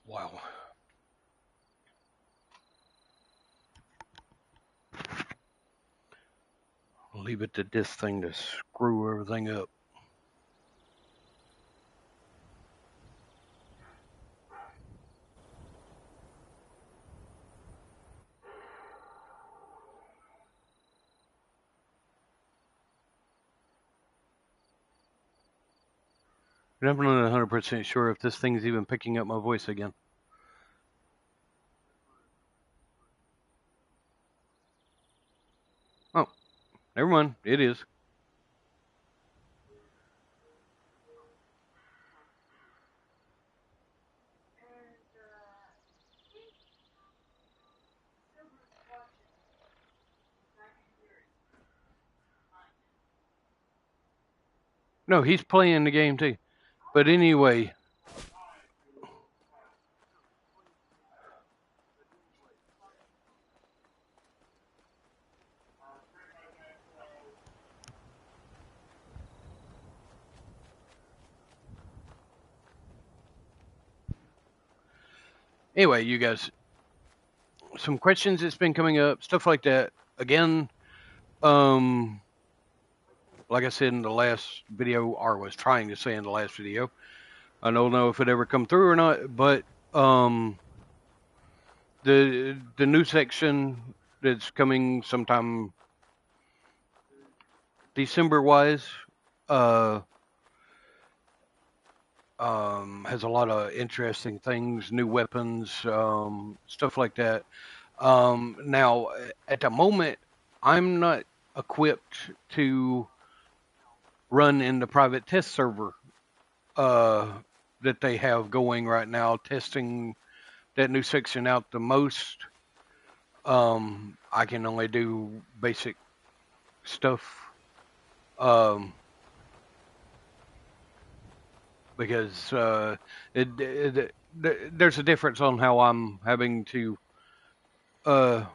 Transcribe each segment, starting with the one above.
Wow. Leave it to this thing to screw everything up. I'm not 100% sure if this thing's even picking up my voice again. Oh, never mind. It is. No, he's playing the game too. But anyway, you guys, some questions that's been coming up, stuff like that. Again, um, like I said in the last video, or was trying to say in the last video, I don't know if it ever come through or not, but the new section that's coming sometime December wise, uh, has a lot of interesting things, new weapons, stuff like that. Now, at the moment, I'm not equipped to run in the private test server uh, that they have going right now, testing that new section out the most. I can only do basic stuff because there's a difference on how I'm having to uh,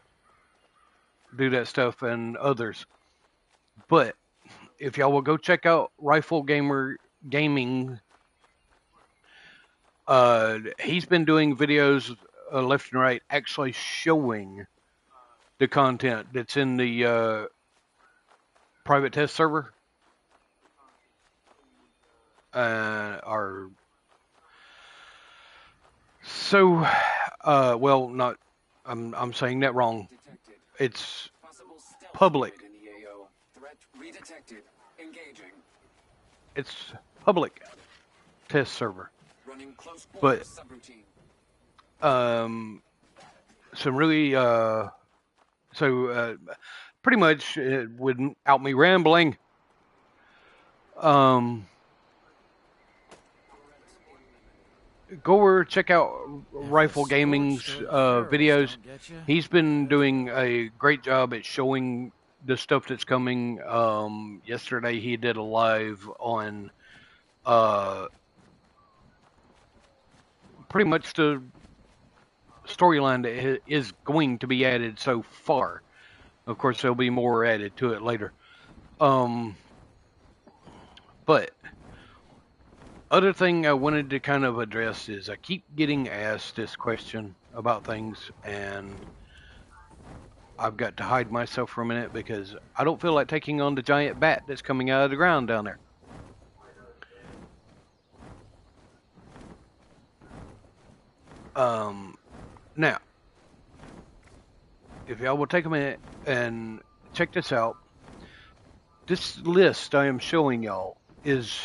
do that stuff and others. But if y'all will go check out Rifle Gamer Gaming, he's been doing videos left and right, actually showing the content that's in the private test server. Are so well not. I'm saying that wrong. It's public. It's public test server, but some really pretty much without me rambling. Go over check out Rifle Gaming's videos. He's been doing a great job at showing the stuff that's coming. Yesterday he did a live on pretty much the storyline that is going to be added so far. Of course, there'll be more added to it later. But other thing I wanted to kind of address is I keep getting asked this question about things, and I've got to hide myself for a minute because I don't feel like taking on the giant bat that's coming out of the ground down there. Now, if y'all will take a minute and check this out, this list I am showing y'all is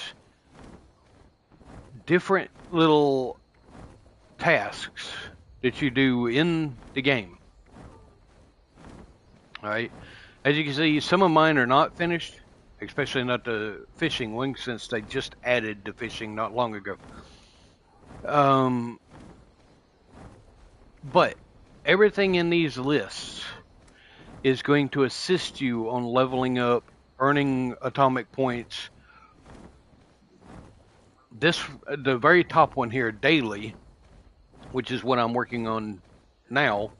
different little tasks that you do in the game. All right. As you can see, some of mine are not finished, especially not the fishing one, since they just added the fishing not long ago. But everything in these lists is going to assist you on leveling up, earning atomic points. The very top one here, daily, which is what I'm working on now.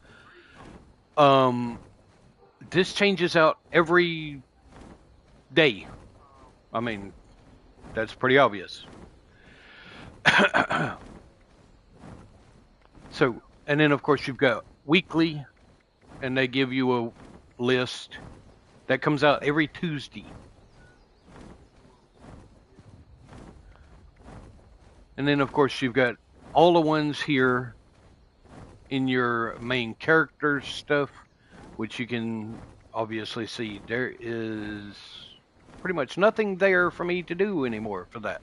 This changes out every day. I mean, that's pretty obvious. So, and then of course you've got weekly, and they give you a list that comes out every Tuesday. And then of course you've got all the ones here in your main characters stuff, which you can obviously see there is pretty much nothing there for me to do anymore for that.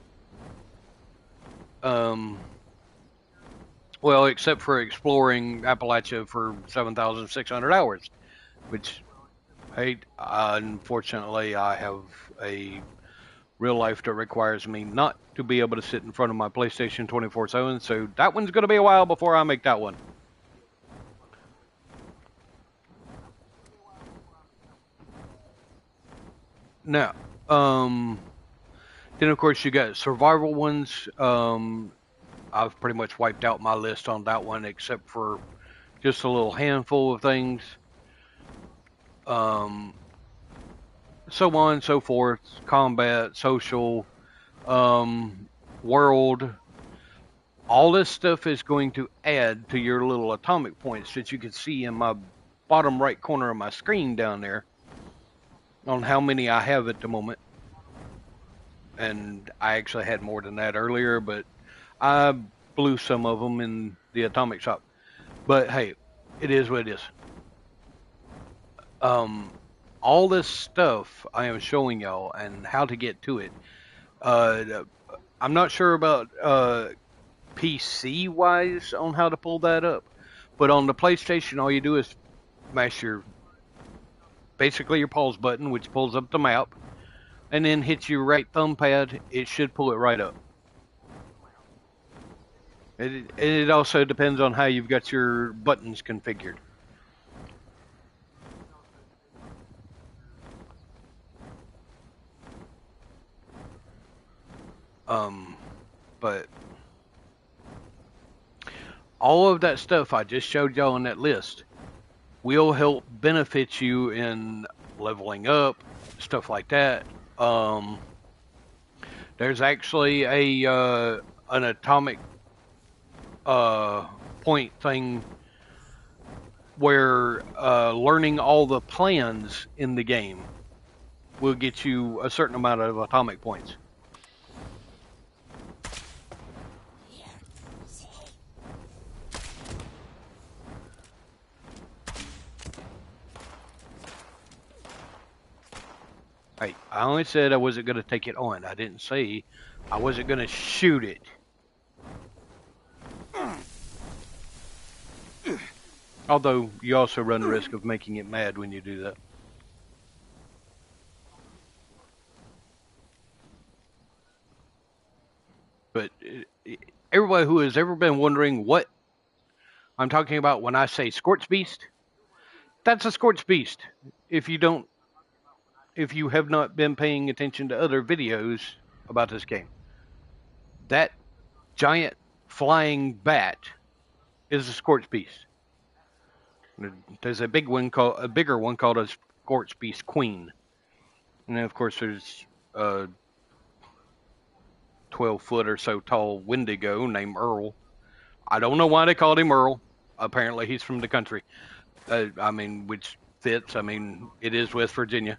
Well, except for exploring Appalachia for 7,600 hours, which, hey, unfortunately, I have a real life that requires me not to be able to sit in front of my PlayStation 24/7, so that one's going to be a while before I make that one. Now, then of course you got survival ones. I've pretty much wiped out my list on that one, except for just a little handful of things. So on and so forth. Combat, social, world. All this stuff is going to add to your little atomic points that you can see in my bottom right corner of my screen down there on how many I have at the moment. And I actually had more than that earlier, but I blew some of them in the atomic shop. But hey, it is what it is. All this stuff I am showing y'all and how to get to it. I'm not sure about PC wise on how to pull that up, but on the PlayStation, all you do is mash basically your pause button, which pulls up the map, and then hit your right thumb pad. It should pull it right up. It also depends on how you've got your buttons configured. But all of that stuff I just showed y'all on that list will help benefit you in leveling up, stuff like that. There's actually an atomic point thing where learning all the plans in the game will get you a certain amount of atomic points. Hey, I only said I wasn't going to take it on. I didn't say I wasn't going to shoot it. Although you also run the risk of making it mad when you do that. But everybody who has ever been wondering what I'm talking about when I say Scorch Beast, that's a Scorch Beast. If you have not been paying attention to other videos about this game, that giant flying bat is a Scorch Beast. There's a bigger one called a Scorch Beast Queen, and then of course there's a 12-foot or so tall Wendigo named Earl. I don't know why they called him Earl. Apparently he's from the country. Which fits. It is West Virginia.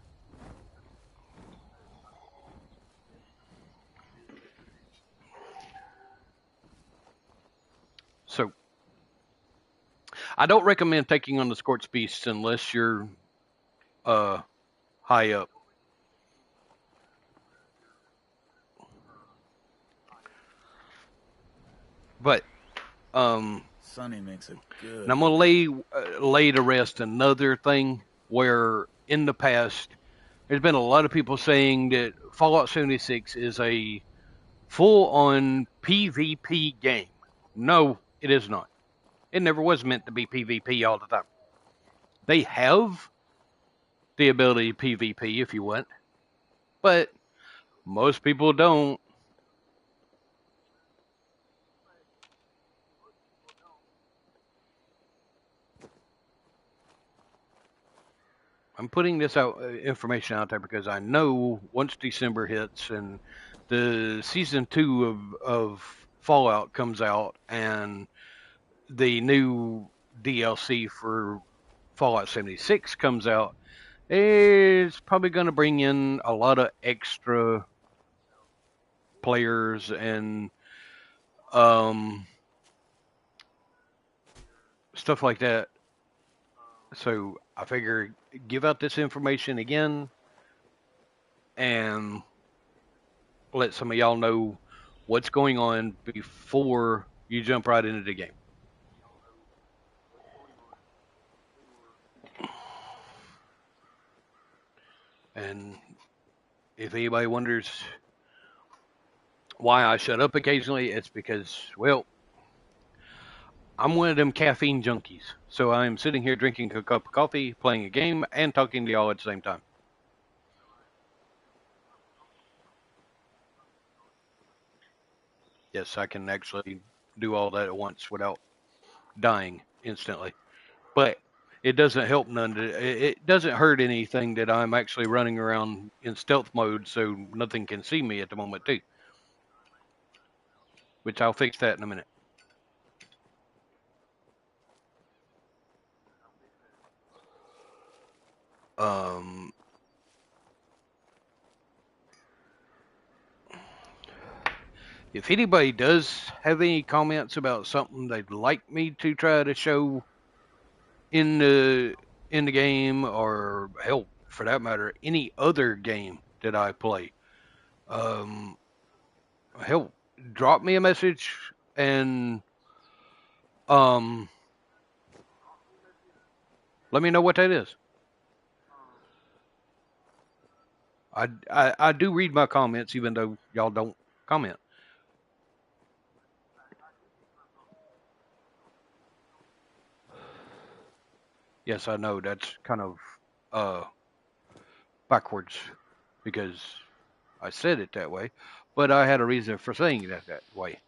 So, I don't recommend taking on the Scorch Beasts unless you're high up. But Sonny makes it good. And I'm gonna lay to rest another thing where in the past there's been a lot of people saying that Fallout 76 is a full-on PvP game. No, it is not. It never was meant to be PvP all the time. They have the ability to PvP if you want, but most people don't. I'm putting this information out there because I know once December hits and the season 2 of Fallout comes out, and the new DLC for Fallout 76 comes out, it's probably going to bring in a lot of extra players and um, stuff like that. So I figure give out this information again and let some of y'all know what's going on before you jump right into the game. And if anybody wonders why I shut up occasionally, it's because, well, I'm one of them caffeine junkies. So I'm sitting here drinking a cup of coffee, playing a game, and talking to y'all at the same time. Yes, I can actually do all that at once without dying instantly. But it doesn't help none. It doesn't hurt anything that I'm actually running around in stealth mode, so nothing can see me at the moment too. Which I'll fix that in a minute. Um, if anybody does have any comments about something they'd like me to try to show in the game, or hell, for that matter, any other game that I play, um, hell, drop me a message and um, let me know what that is. I do read my comments, even though y'all don't comment. Yes, I know that's kind of uh backwards because I said it that way, but I had a reason for saying it that way.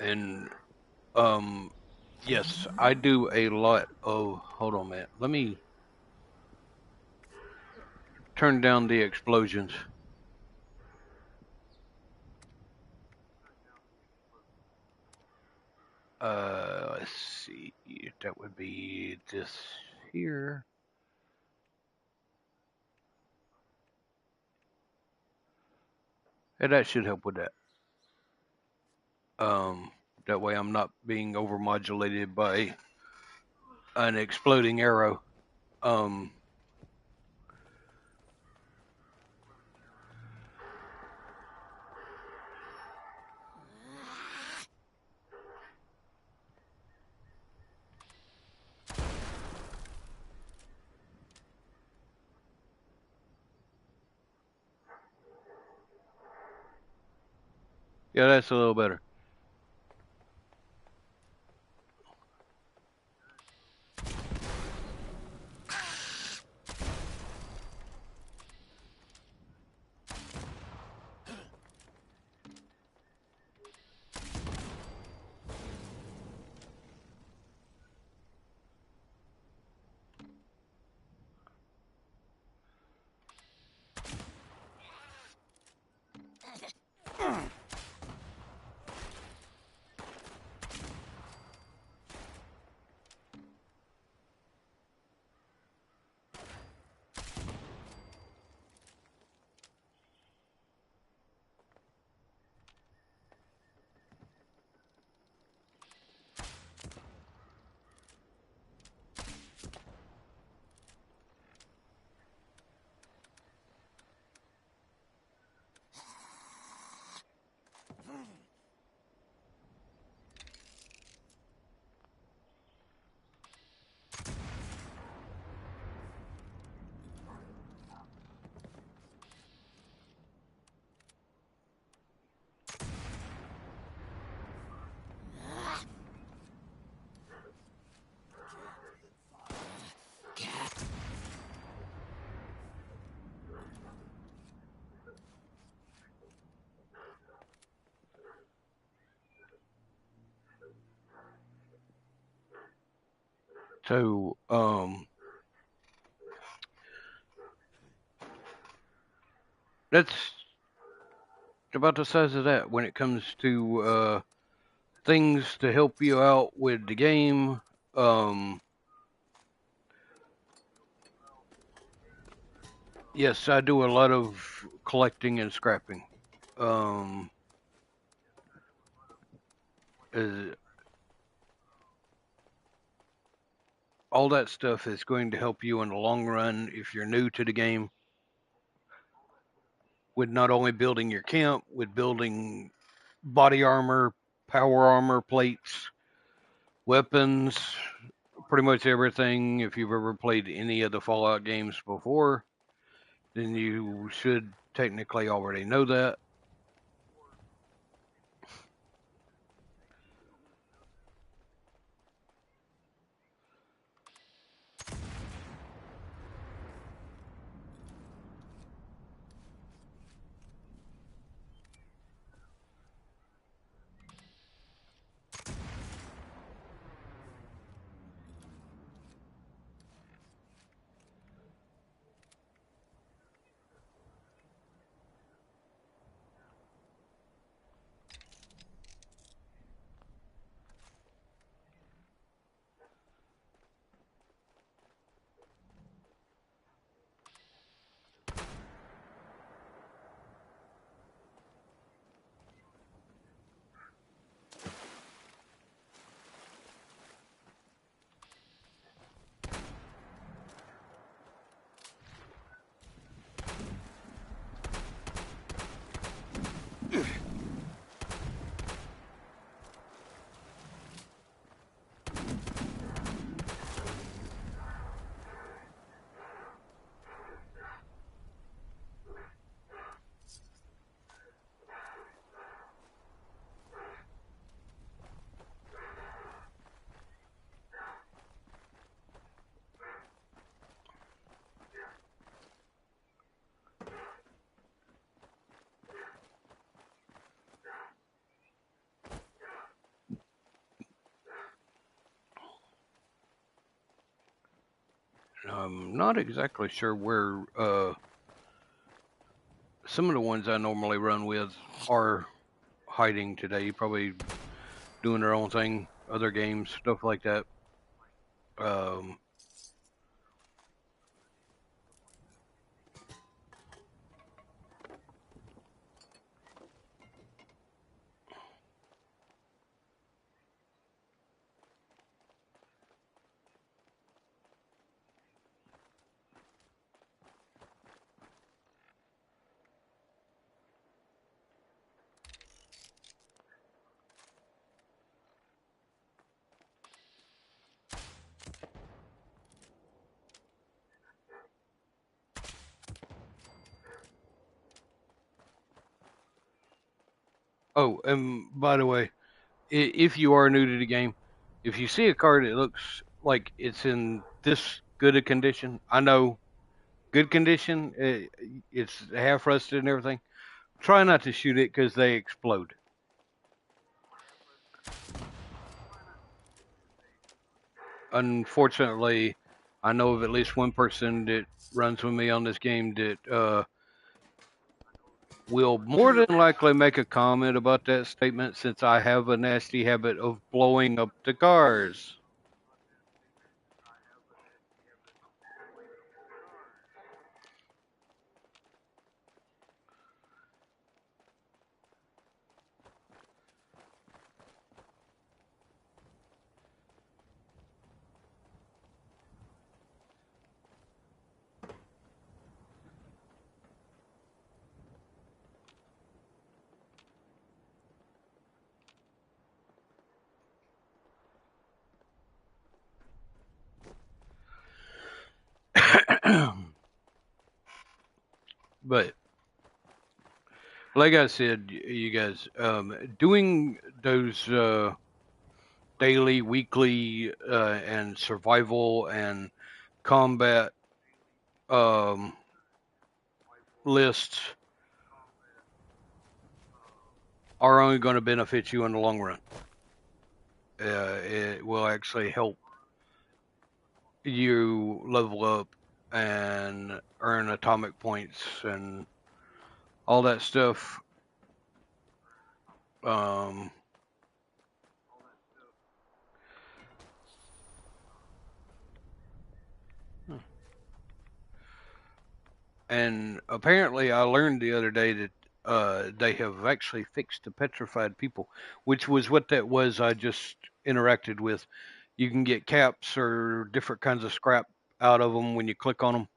And yes, I do a lot of. Hold on, man. Let me turn down the explosions. Let's see. That would be this here. And that should help with that. That way I'm not being overmodulated by an exploding arrow. Um, yeah, that's a little better. So, that's about the size of that when it comes to things to help you out with the game. Yes, I do a lot of collecting and scrapping. Um, uh, all that stuff is going to help you in the long run if you're new to the game, with not only building your camp, with building body armor, power armor plates, weapons, pretty much everything. If you've ever played any of the Fallout games before, then you should technically already know that. I'm not exactly sure where some of the ones I normally run with are hiding today, probably doing their own thing, other games, stuff like that. Um, oh, and by the way, if you are new to the game, if you see a card that looks like it's in this good a condition, I know good condition, it's half rusted and everything. Try not to shoot it because they explode. Unfortunately, I know of at least one person that runs with me on this game that will more than likely make a comment about that statement since I have a nasty habit of blowing up the cars. But like I said, you guys, doing those daily, weekly, and survival and combat um, lists are only going to benefit you in the long run. It will actually help you level up and earn atomic points and all that stuff. Um, and apparently, I learned the other day that they have actually fixed the petrified people, which was what that was I just interacted with. You can get caps or different kinds of scrap out of them when you click on them.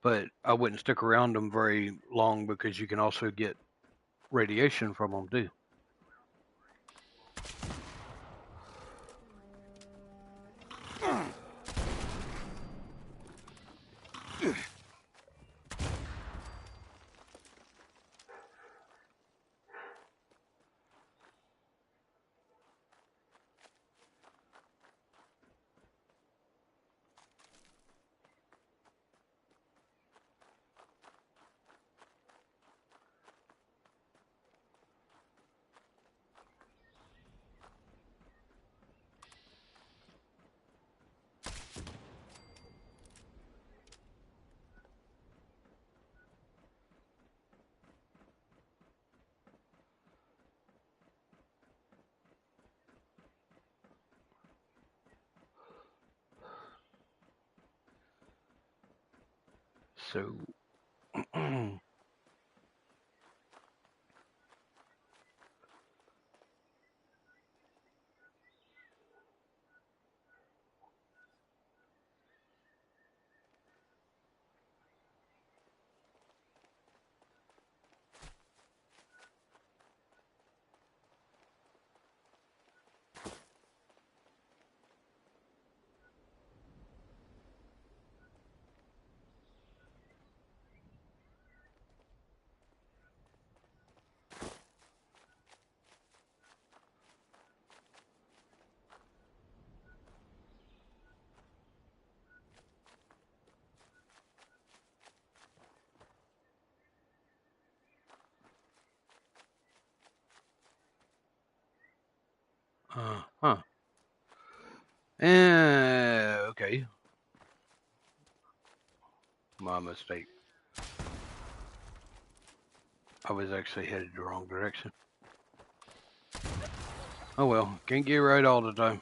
But I wouldn't stick around them very long because you can also get radiation from them too. So, huh. Okay. My mistake. I was actually headed the wrong direction. Oh well, can't get right all the time.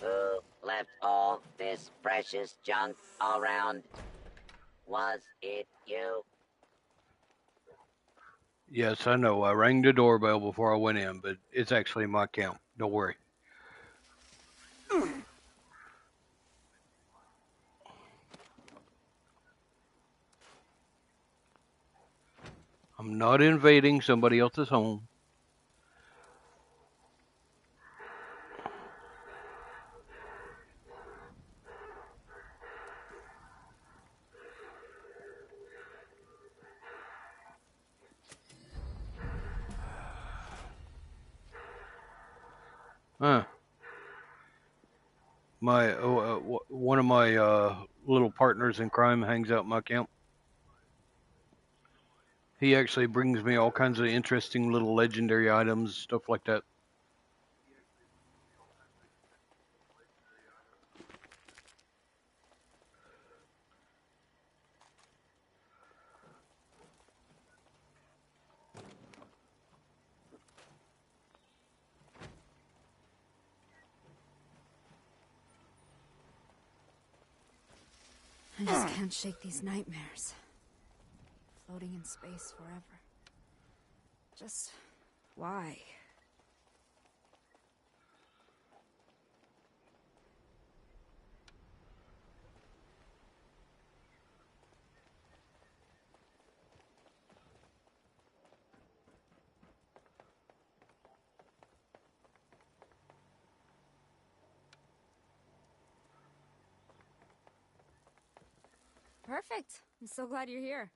Who left all this precious junk around? Was it you? Yes, I know. I rang the doorbell before I went in, but it's actually my count. Don't worry. I'm not invading somebody else's home. Huh. One of my little partners in crime hangs out my camp. He actually brings me all kinds of interesting little legendary items, stuff like that. I just can't shake these nightmares. Floating in space forever. Just why? Perfect. I'm so glad you're here.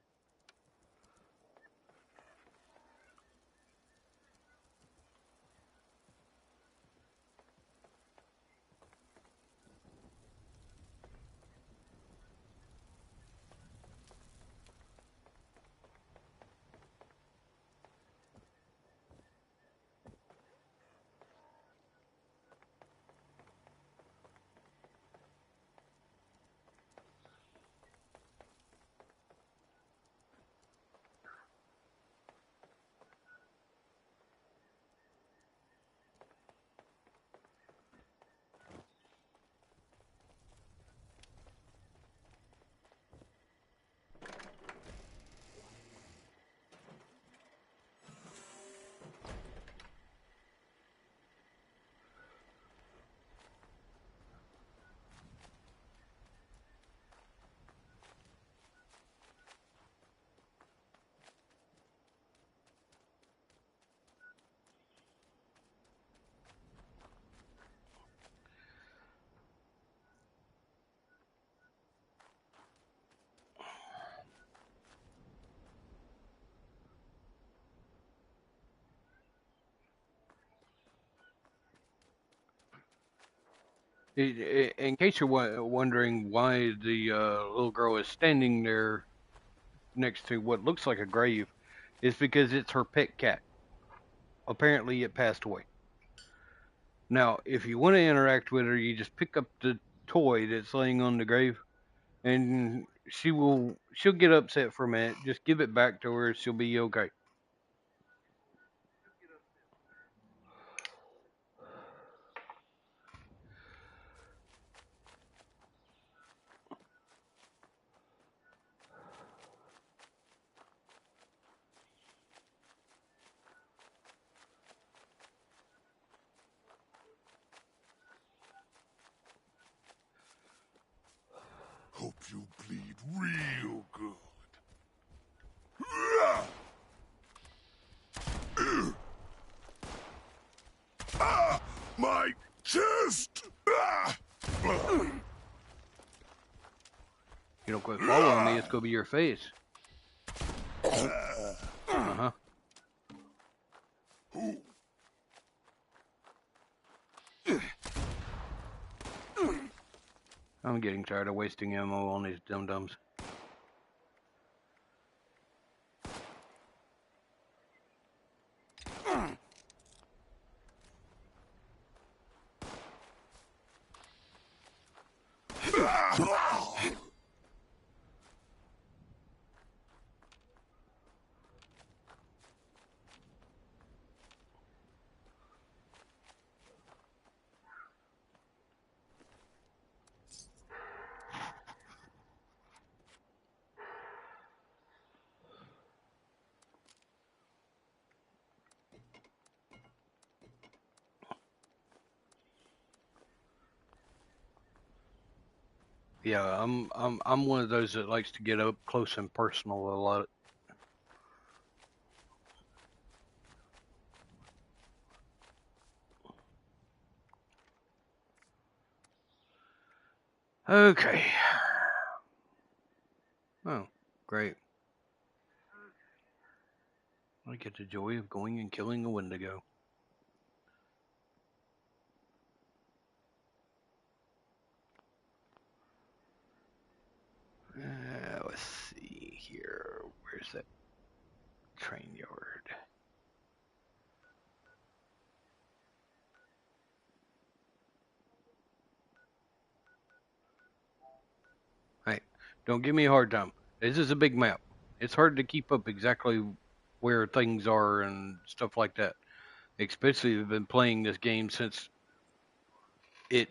In case you're wondering why the little girl is standing there next to what looks like a grave, is because it's her pet cat. Apparently, it passed away. Now, if you want to interact with her, you just pick up the toy that's laying on the grave, and she'll get upset for a minute. Just give it back to her; she'll be okay. Hope you bleed real good. Ah! My chest! Ah! You don't quit following me, it's gonna be your face. Uh-huh. I'm getting tired of wasting ammo on these dum-dums. Yeah, I'm one of those that likes to get up close and personal a lot. Okay. Oh, great. I get the joy of going and killing a Wendigo. Let's see here. Where's that train yard? Hey, don't give me a hard time. This is a big map. It's hard to keep up exactly where things are and stuff like that. Especially if I've been playing this game since it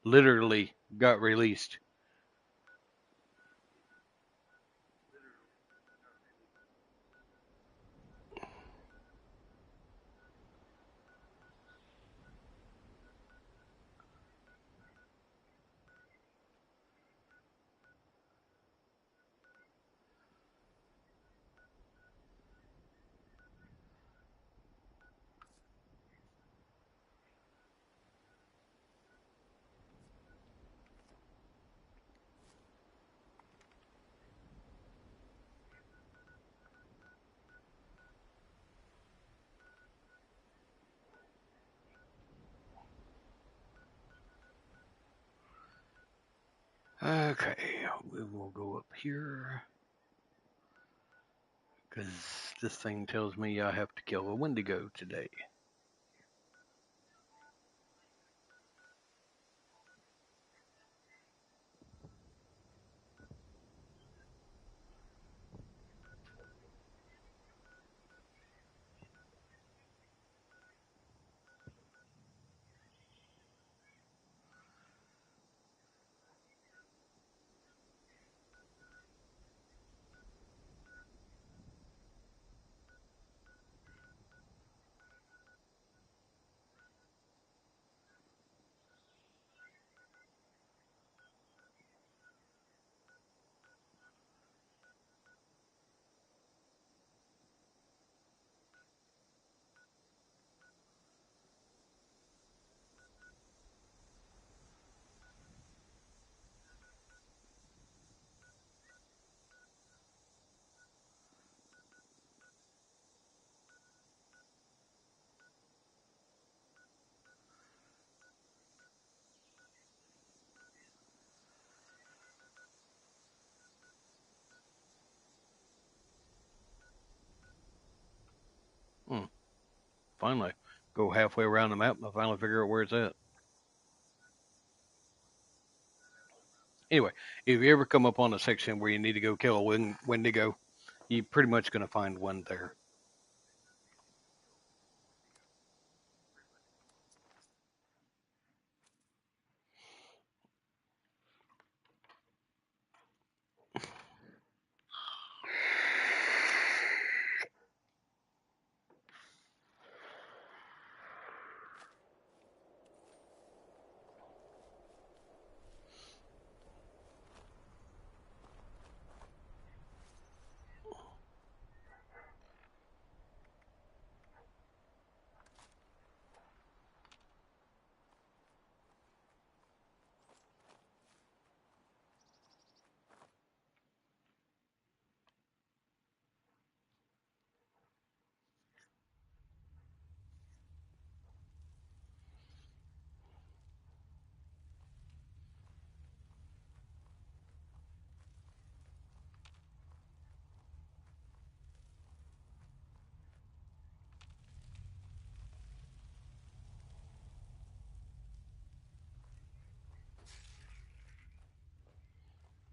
literally got released. Okay, we will go up here. Because this thing tells me I have to kill a Wendigo today. Finally, go halfway around the map and I finally figure out where it's at. Anyway, if you ever come up on a section where you need to go kill a Wendigo, you're pretty much going to find one there.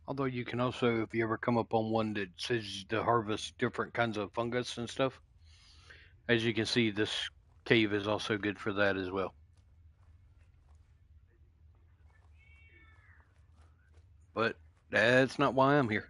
Although you can also, if you ever come up on one that says to harvest different kinds of fungus and stuff, as you can see, this cave is also good for that as well. But that's not why I'm here.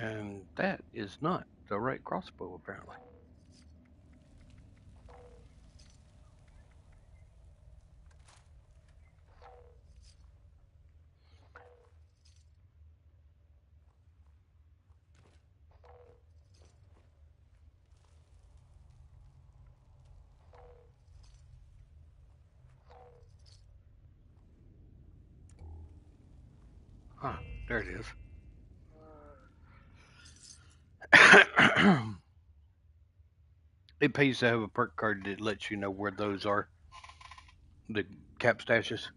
And that is not the right crossbow, apparently. Huh, there it is. It pays to have a perk card that lets you know where those are. The cap stashes.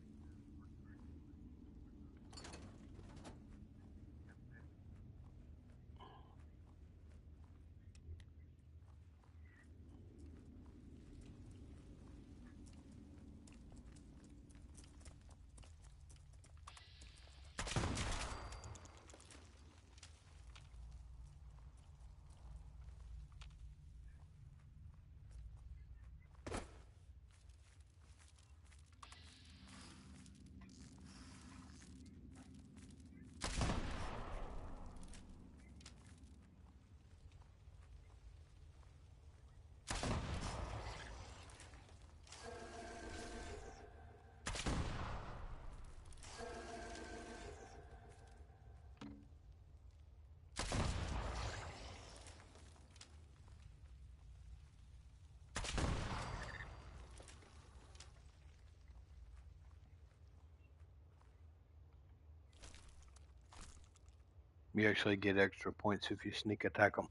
You actually get extra points if you sneak attack them.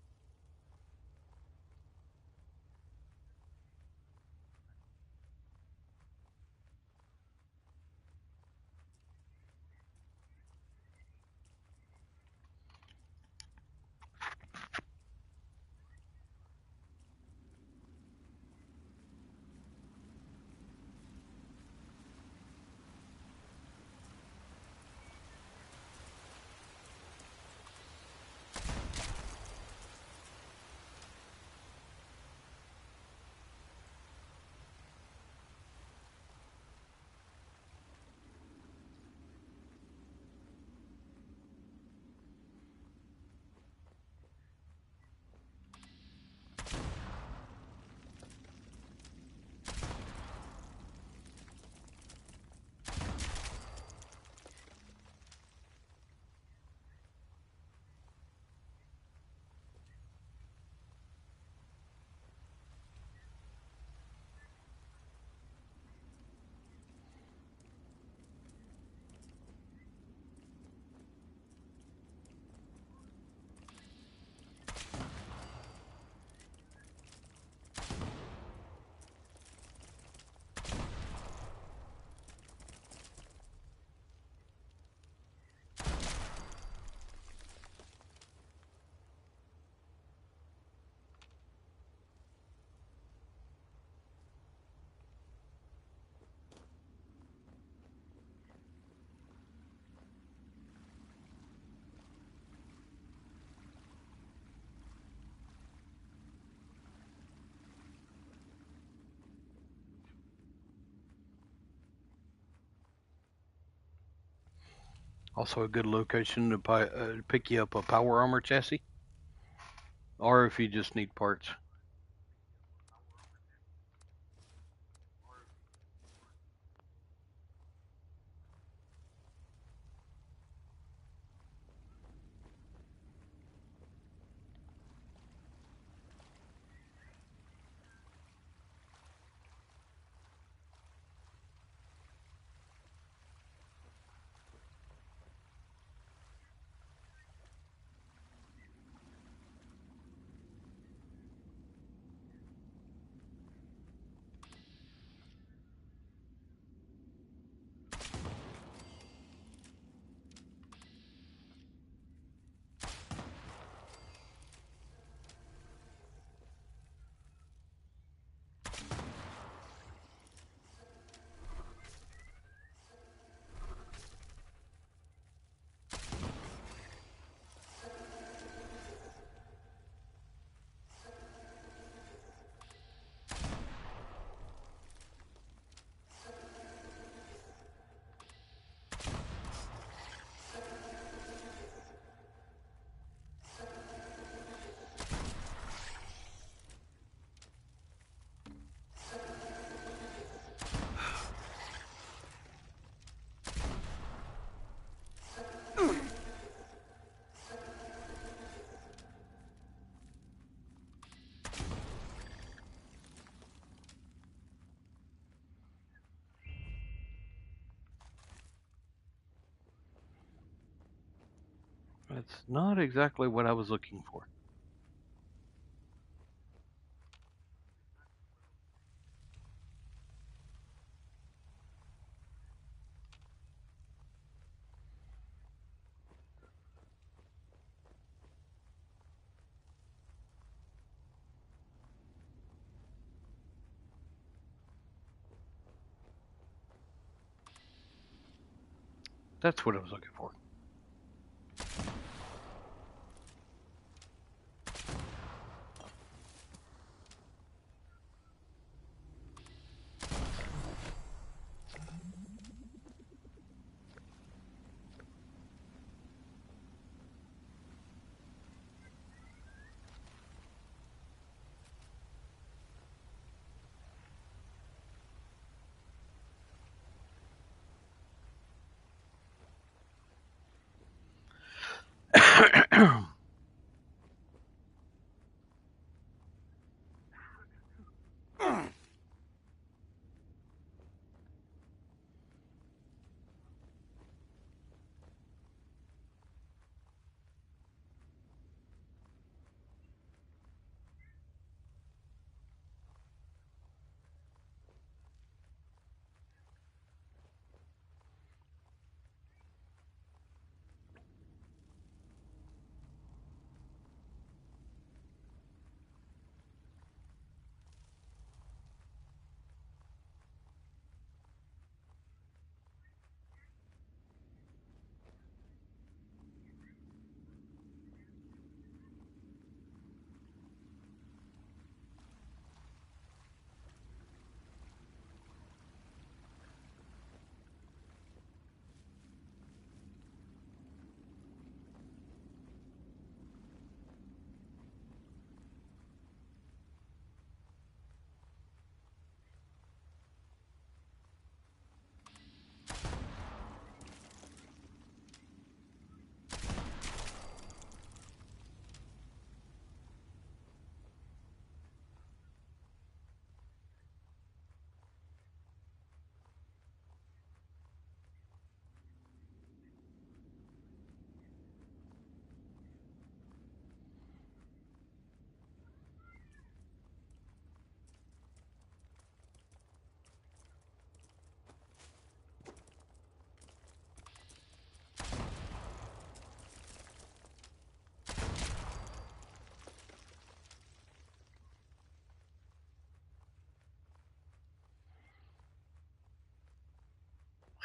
Also a good location to pick you up a power armor chassis, or if you just need parts. That's not exactly what I was looking for. That's what I was looking for.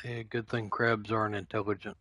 Yeah, good thing crabs aren't intelligent.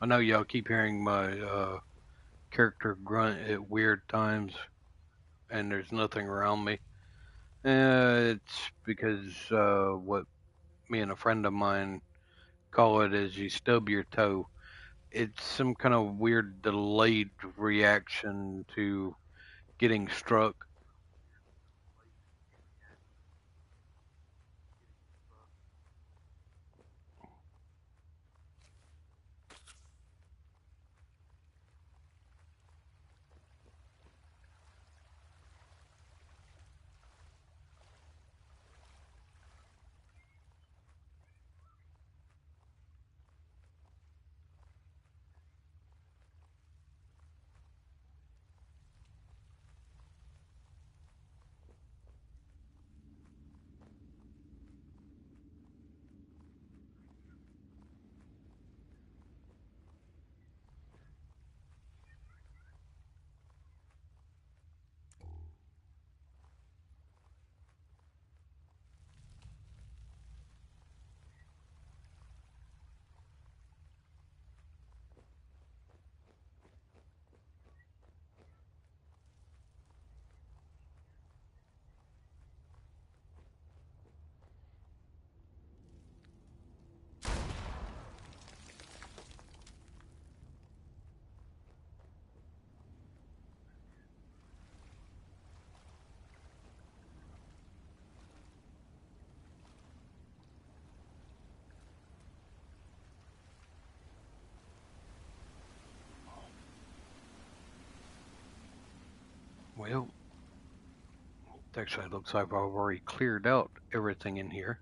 I know y'all keep hearing my character grunt at weird times, and there's nothing around me. It's because what me and a friend of mine call it is you stub your toe. It's some kind of weird delayed reaction to getting struck. Well, actually, it looks like I've already cleared out everything in here.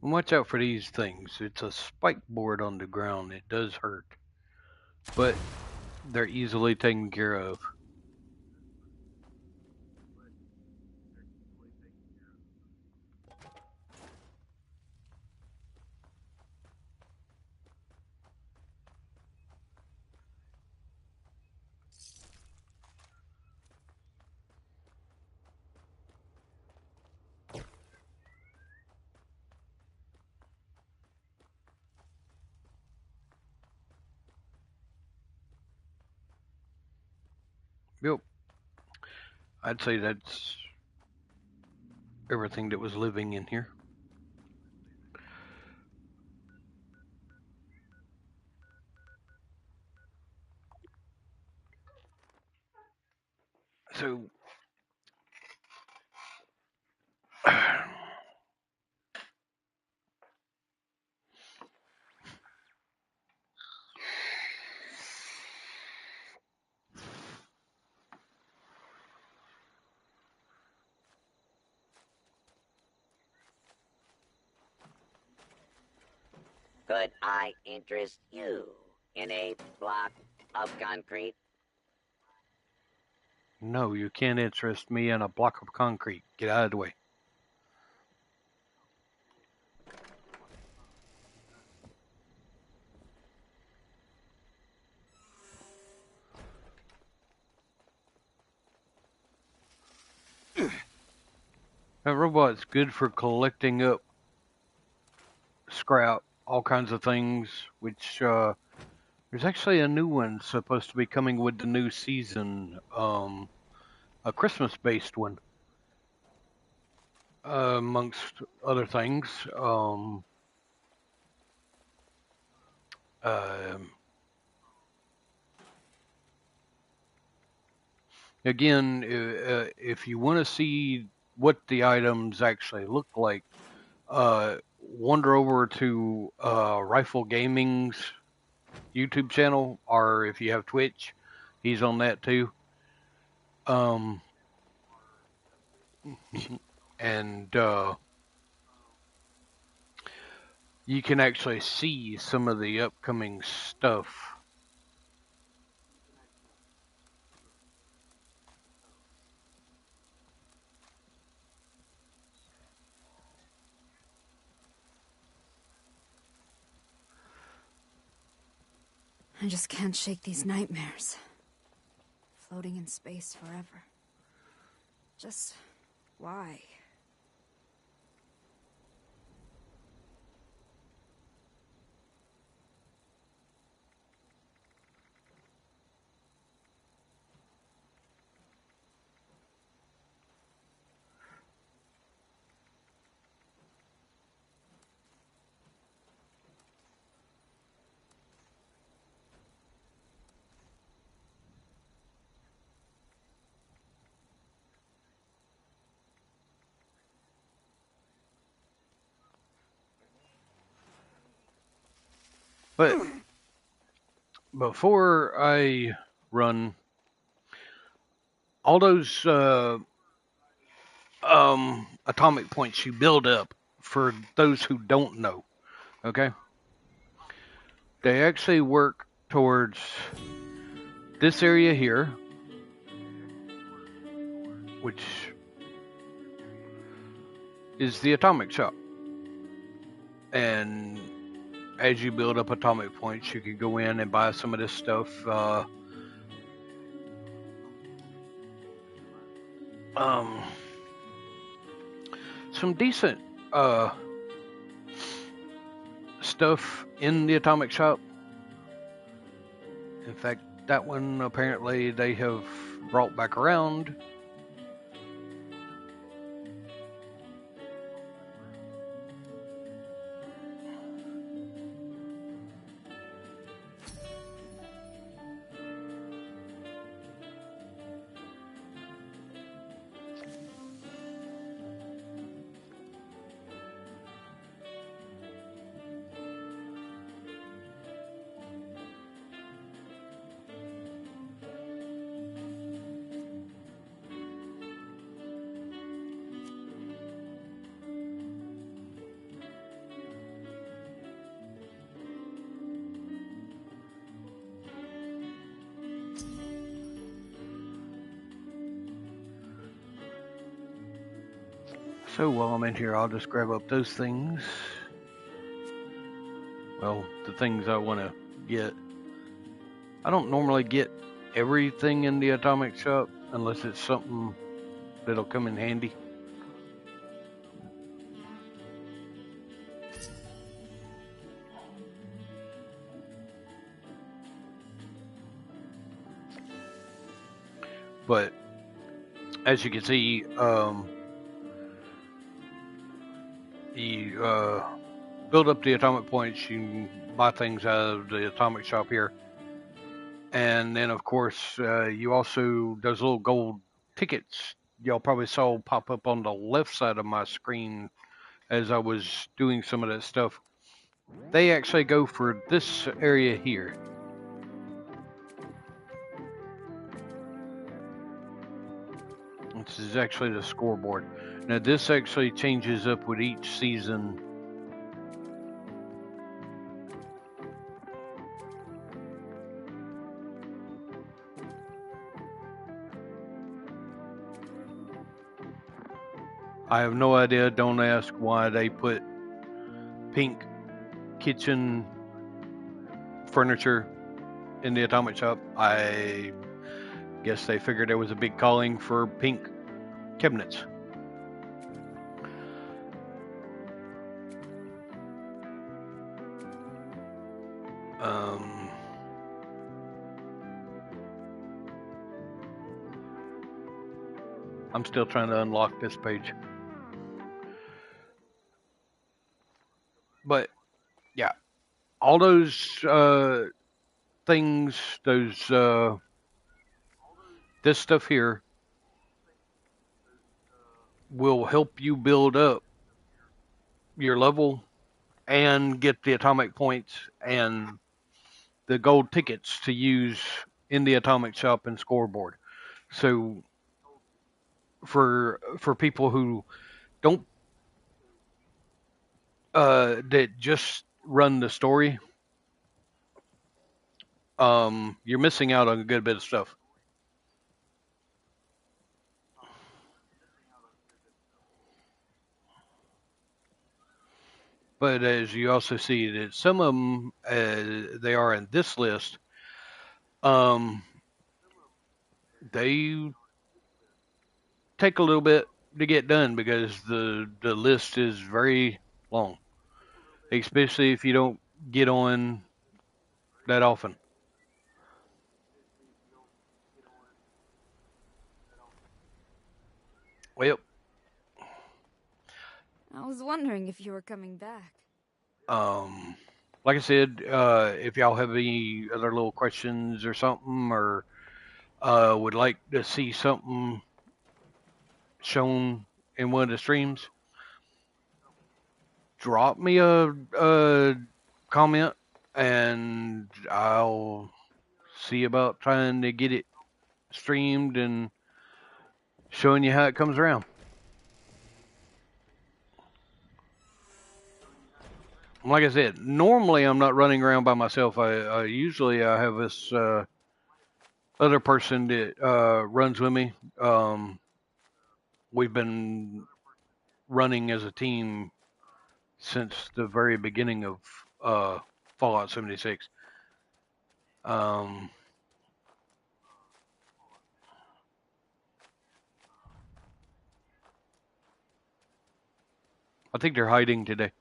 And watch out for these things. It's a spike board on the ground. It does hurt, but they're easily taken care of. I'd say that's everything that was living in here. So, Could I interest you in a block of concrete? no, you can't interest me in a block of concrete. Get out of the way. That robot's good for collecting up scrap, all kinds of things, which there's actually a new one supposed to be coming with the new season, a Christmas-based one, amongst other things. Um Again, if you want to see what the items actually look like, wander over to Rifle Gaming's YouTube channel, or if you have Twitch, he's on that too. Um, and you can actually see some of the upcoming stuff. I just can't shake these nightmares. Floating in space forever. Just why? But before I run, all those atomic points you build up, for those who don't know, okay, they actually work towards this area here, which is the atomic shop. And as you build up atomic points, you can go in and buy some of this stuff. Some decent stuff in the atomic shop. In fact, that one apparently they have brought back around. So while I'm in here, I'll just grab up those things. Well, the things I want to get. I don't normally get everything in the atomic shop unless it's something that'll come in handy. But as you can see, you build up the atomic points. You can buy things out of the atomic shop here. And then, of course, you also, those little gold tickets y'all probably saw pop up on the left side of my screen as I was doing some of that stuff. They actually go for this area here. This is actually the scoreboard. Now, this actually changes up with each season. I have no idea. Don't ask why they put pink kitchen furniture in the atomic shop. I guess they figured there was a big calling for pink cabinets. I'm still trying to unlock this page. But yeah, all those things, those this stuff here will help you build up your level and get the atomic points and the gold tickets to use in the atomic shop and scoreboard. So for people who don't that just run the story, you're missing out on a good bit of stuff. But as you also see that some of them, they are in this list, they take a little bit to get done because the list is very long, especially if you don't get on that often. Well, I was wondering if you were coming back. like I said, if y'all have any other little questions or something, or would like to see something shown in one of the streams, drop me a comment and I'll see about trying to get it streamed and showing you how it comes around. Like I said, normally I'm not running around by myself. I usually have this other person that runs with me. We've been running as a team since the very beginning of Fallout 76. I think they're hiding today.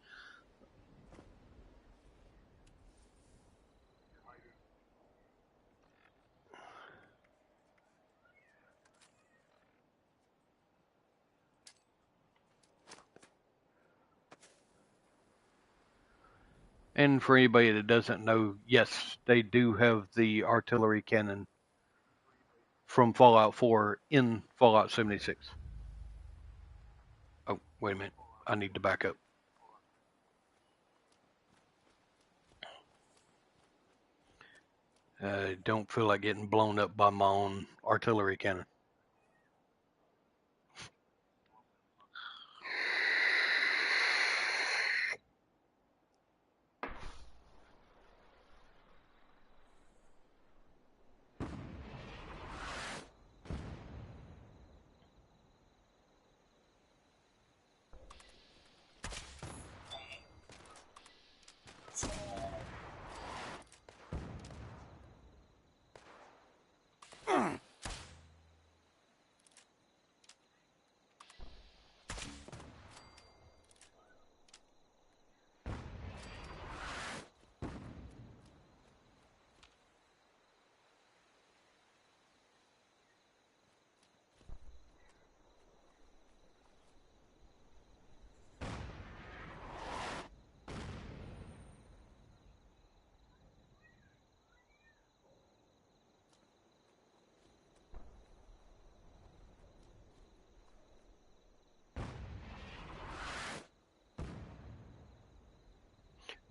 And for anybody that doesn't know, yes, they do have the artillery cannon from Fallout 4 in Fallout 76. Oh, wait a minute. I need to back up. I don't feel like getting blown up by my own artillery cannon.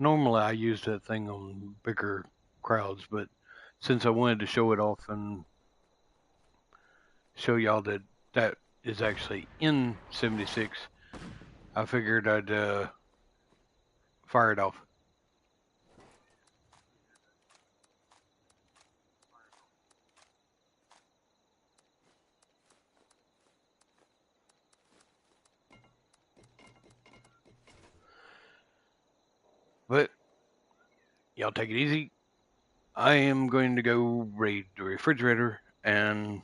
Normally I use that thing on bigger crowds, but since I wanted to show it off and show y'all that that is actually in 76, I figured I'd fire it off. But y'all take it easy. I am going to go raid the refrigerator and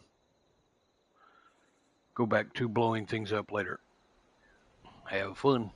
go back to blowing things up later. Have fun.